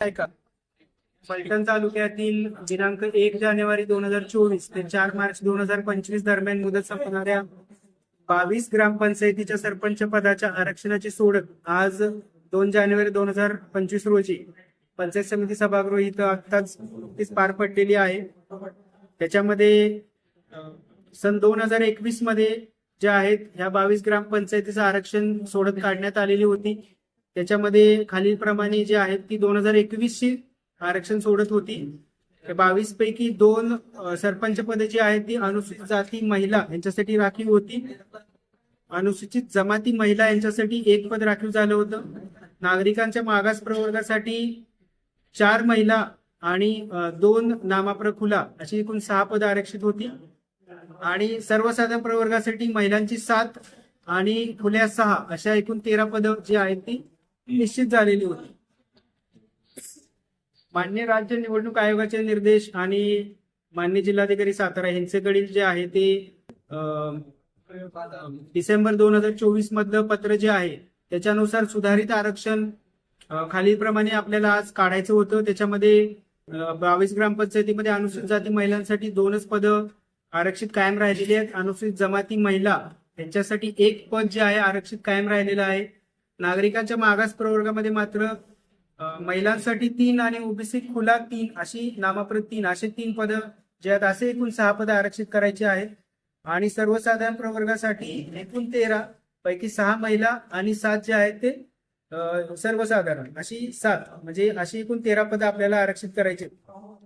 ऐका. फलटण तालुक्यातील दिनांक 1 जानेवारी 2024 ते 4 मार्च 2025 दरम्यान मुदत संपणाऱ्या 22 ग्रामपंचायतीच्या सरपंच पदाच्या आरक्षणाची सोडत आज 2 जानेवारी 2025 रोजी पंचायत समिती सभागृह इथं आत्ताच नुकतीच पार पडलेली आहे. त्याच्यामध्ये सन 2021 मध्ये ज्या आहेत ह्या 22 ग्रामपंचायतीचं आरक्षण सोडत काढण्यात आलेली होती. त्याच्यामध्ये खालीलप्रमाणे जे आहेत ती 2021 ची आरक्षण सोडत होती. 22 पैकी 2 सरपंच पदे जी आहेत ती अनुसूचित जाती महिला यांच्यासाठी राखीव होती. अनुसूचित जमाती महिला यांच्यासाठी 1 पद राखीव झालं होतं. नागरिकांच्या मागास प्रवर्गासाठी 4 महिला आणि 2 नामाप्र खुला अशी एकूण 6 पदं आरक्षित होती. आणि सर्वसाधारण प्रवर्गासाठी महिलांची 7 आणि खुल्या 6 अशा एकूण 13 पदं जी आहेत ती निश्चित झालेली होती. मान्य राज्य निवडणूक आयोगाचे निर्देश आणि मान्य जिल्हाधिकारी सातारा यांच्याकडील जे आहे ते डिसेंबर 2024 मधलं पत्र जे आहे त्याच्यानुसार सुधारित आरक्षण खालीलप्रमाणे आपल्याला आज काढायचं होतं. त्याच्यामध्ये 22 ग्रामपंचायतीमध्ये अनुसूचित जाती महिलांसाठी 2च पदं आरक्षित कायम राहिलेली आहेत. अनुसूचित जमाती महिला यांच्यासाठी 1 पद जे आहे आरक्षित कायम राहिलेलं आहे. नागरिकांच्या मागास प्रवर्गामध्ये मात्र महिलांसाठी 3 आणि ओबीसी खुला 3 अशी नामाप्रत 3 असे 3 पदं जे आहेत असे एकूण 6 पदं आरक्षित करायची आहेत. आणि सर्वसाधारण प्रवर्गासाठी एकूण 13 पैकी 6 महिला आणि 7 जे आहेत ते सर्वसाधारण अशी 7 म्हणजे अशी एकूण 13 पदं आपल्याला आरक्षित करायची.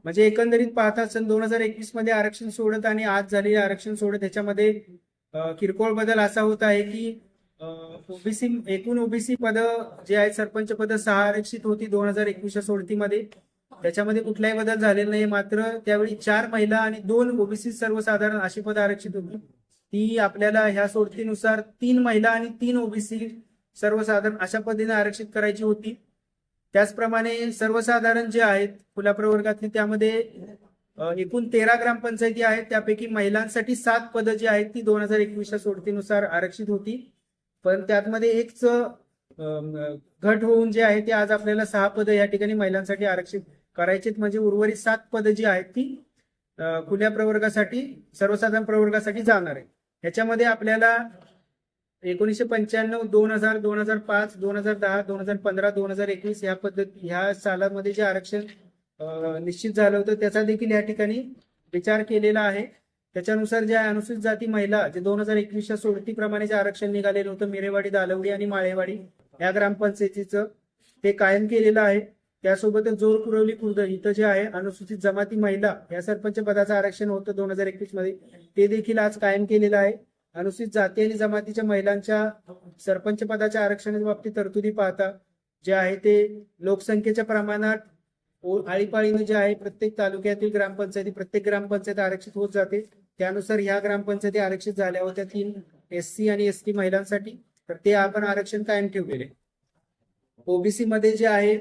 म्हणजे एकंदरीत पाहता सन 2021 मध्ये आरक्षण सोडत आणि आज झालेले आरक्षण सोडत ह्याच्यामध्ये किरकोळ बदल असा होत आहे की ओबीसी एकूण ओबीसी पद जे आहेत सरपंच पद 6 आरक्षित होती 2021च्या सोडतीमध्ये. त्याच्यामध्ये कुठलाही बदल झालेला नाही. मात्र त्यावेळी 4 महिला आणि 2 ओबीसी सर्वसाधारण अशी पद आरक्षित होती. ती आपल्याला ह्या सोडतीनुसार 3 महिला आणि 3 ओबीसी सर्वसाधारण अशा पद्धतीने आरक्षित करायची होती. त्याचप्रमाणे सर्वसाधारण जे आहेत खुल्या प्रवर्गातली त्यामध्ये एकूण 13 ग्रामपंचायती आहेत. त्यापैकी महिलांसाठी 7 पदं जी आहेत ती 2021च्या सोडतीनुसार आरक्षित होती. पण त्यातमध्ये एकच घट होऊन जे आहे ते आज आपल्याला 6 पदं या ठिकाणी महिलांसाठी आरक्षित करायची. म्हणजे उर्वरित 7 पदं जी आहेत ती खुल्या प्रवर्गासाठी सर्वसाधारण प्रवर्गासाठी जाणार आहे. ह्याच्यामध्ये आपल्याला 1995, 2000, 2005, 2010, 2015, 2021 ह्या सालामध्ये जे आरक्षण निश्चित झालं होतं त्याचा देखील या ठिकाणी विचार केलेला आहे. त्याच्यानुसार जे अनुसूचित जाती महिला जे 2021च्या सोडतीप्रमाणे जे आरक्षण निघालेलं होतं मिरेवाडी, दालवडी आणि माळेवाडी या ग्रामपंचायतीचं ते कायम केलेलं आहे. त्यासोबतच जोर पुरवली खुर्द इथं जे आहे अनुसूचित जमाती महिला या सरपंच पदाचं आरक्षण होतं 2021 मध्ये ते देखील आज कायम केलेलं आहे. अनुसूचित जाती आणि जमातीच्या महिलांच्या सरपंच पदाच्या आरक्षणाच्या बाबतीत तरतुदी पाहता जे आहे ते लोकसंख्येच्या प्रमाणात आळीपाळीने जे आहे प्रत्येक तालुक्यातील ग्रामपंचायती प्रत्येक ग्रामपंचायत आरक्षित होत जाते. त्यानुसार ह्या ग्रामपंचायती आरक्षित झाल्या होत्या 3 SC आणि ST महिलांसाठी, तर ते आपण आरक्षण कायम ठेवलेले. ओबीसी मध्ये जे आहे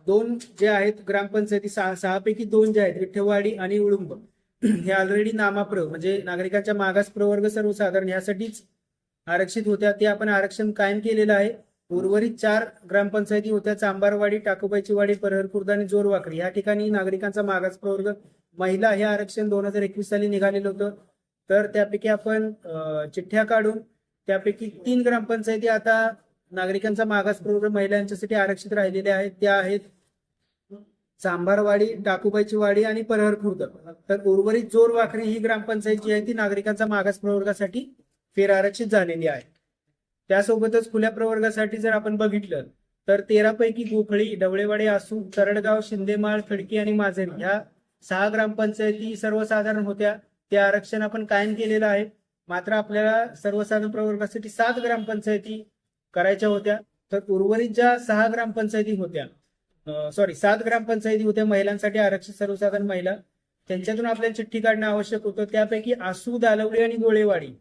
2 जे आहेत ग्रामपंचायती 6 पैकी 2 जे आहेत विठ्ठलवाडी आणि उळुंब हे ऑलरेडी नामाप्र म्हणजे नागरिकांच्या मागास प्रवर्ग सर्वसाधारण यासाठीच आरक्षित होत्या. ते आपण आरक्षण कायम केलेलं आहे. उर्वरित 4 ग्रामपंचायती होत्या चांबारवाडी, टाकोबाईची वाडी, परहर खुर्द आणि जोरवाकडी या ठिकाणी नागरिकांचा मागास प्रवर्ग महिला हे आरक्षण 2021 साली निघालेलं होतं. तर त्यापैकी आपण चिठ्ठ्या काढून त्यापैकी 3 ग्रामपंचायती आता नागरिकांचा मागास प्रवर्ग महिलांच्यासाठी आरक्षित राहिलेल्या आहेत. त्या आहेत चांबारवाडी, टाकोबाईची वाडी आणि परहर खुर्द. तर उर्वरित जोरवाकडी ही ग्रामपंचायत जी आहे ती नागरिकांचा मागास प्रवर्गासाठी फेर आरक्षित झालेली आहे. त्यासोबतच खुल्या प्रवर्गासाठी जर आपण बघितलं तर 13 पैकी गोखळी, डवळेवाडी, आसू, तरडगाव, शिंदेमाळ, खडकी आणि माझेर ह्या 6 ग्रामपंचायती सर्वसाधारण होत्या. ते आरक्षण आपण कायम केलेलं आहे. मात्र आपल्याला सर्वसाधारण प्रवर्गासाठी 7 ग्रामपंचायती करायच्या होत्या. तर उर्वरित ज्या 6 ग्रामपंचायती होत्या 7 ग्रामपंचायती होत्या महिलांसाठी आरक्षित सर्वसाधारण महिला त्यांच्यातून आपल्याला चिठ्ठी काढणं आवश्यक होतं. त्यापैकी आसू, दालवडी आणि गोळेवाडी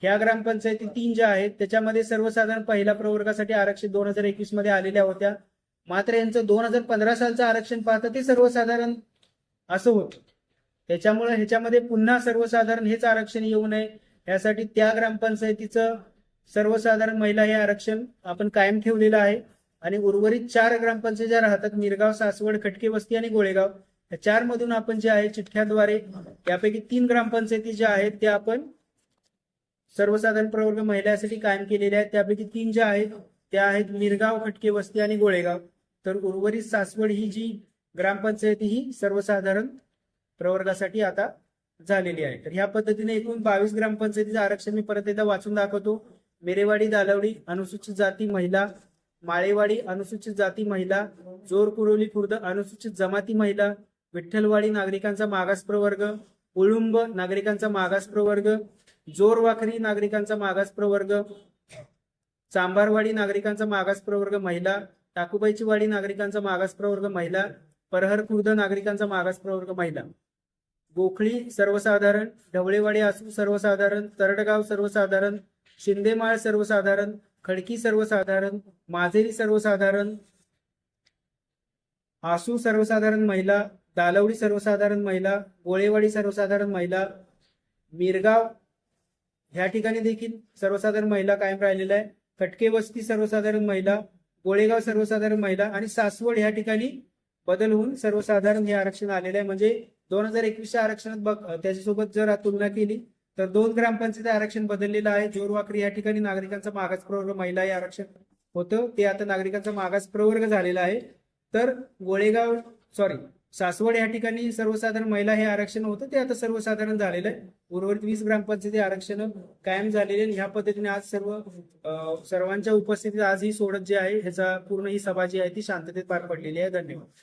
ह्या ग्रामपंचायती 3 ज्या आहेत त्याच्यामध्ये सर्वसाधारण पहिल्या प्रवर्गासाठी आरक्षित 2021 मध्ये आलेल्या होत्या. मात्र यांचं 2015 सालचं आरक्षण पाहता ते सर्वसाधारण असं होतं. त्याच्यामुळे ह्याच्यामध्ये पुन्हा सर्वसाधारण हेच आरक्षण येऊ नये यासाठी त्या ग्रामपंचायतीचं सर्वसाधारण महिला हे आरक्षण आपण कायम ठेवलेलं आहे. आणि उर्वरित 4 ग्रामपंचायत ज्या राहतात मिरगाव, सासवड, खटके वस्ती आणि गोळेगाव, या 4 मधून आपण जे आहे चिठ्ठ्याद्वारे यापैकी 3 ग्रामपंचायती ज्या आहेत त्या आपण सर्वसाधारण प्रवर्ग महिलांसाठी कायम केलेल्या आहेत. त्यापैकी 3 ज्या आहेत त्या आहेत मिरगाव, खटके वस्ती आणि गोळेगाव. तर उर्वरित सासवड ही जी ग्रामपंचायत ही सर्वसाधारण प्रवर्गासाठी आता झालेली आहे. तर ह्या पद्धतीने एकूण 22 ग्रामपंचायतीचं आरक्षण मी परत एकदा वाचून दाखवतो. मेरेवाडी, दालवडी अनुसूचित जाती महिला, माळेवाडी अनुसूचित जाती महिला, जोर कुरोली खुर्द अनुसूचित जमाती महिला, विठ्ठलवाडी नागरिकांचा मागास प्रवर्ग, उळुंब नागरिकांचा मागास प्रवर्ग, जोरवाखरी नागरिकांचा मागास प्रवर्ग, चांभारवाडी नागरिकांचा मागास प्रवर्ग महिला, टाकुबाईची वाडी नागरिकांचा मागास प्रवर्ग महिला, परहर खुर्द नागरिकांचा मागास प्रवर्ग महिला, गोखळी सर्वसाधारण, ढवळेवाडी आसू सर्वसाधारण, तरडगाव सर्वसाधारण, शिंदेमाळ सर्वसाधारण, खडकी सर्वसाधारण, माझेरी सर्वसाधारण, आसू सर्वसाधारण महिला, दालवडी सर्वसाधारण महिला, गोळेवाडी सर्वसाधारण महिला, मिरगाव ह्या ठिकाणी देखील सर्वसाधारण महिला कायम राहिलेला आहे. खटके वस्ती सर्वसाधारण महिला, गोळेगाव सर्वसाधारण महिला आणि सासवड ह्या ठिकाणी बदल होऊन सर्वसाधारण हे आरक्षण आलेलं आहे. म्हणजे 2021च्या आरक्षणात त्याच्यासोबत जर तुलना केली तर 2 ग्रामपंचायत आरक्षण बदललेलं आहे. जोरवाकरी या ठिकाणी नागरिकांचा मागास प्रवर्ग महिला हे आरक्षण होतं ते आता नागरिकांचा मागास प्रवर्ग झालेला आहे. तर सासवड या ठिकाणी सर्वसाधारण महिला हे आरक्षण होतं ते आता सर्वसाधारण झालेलं आहे. उर्वरित 20 ग्रामपंचायती आरक्षण कायम झालेले. ह्या पद्धतीने आज सर्वांच्या उपस्थितीत आज ही सोडत जी आहे ह्याचा पूर्ण ही सभा जी आहे ती शांततेत पार पडलेली आहे. धन्यवाद.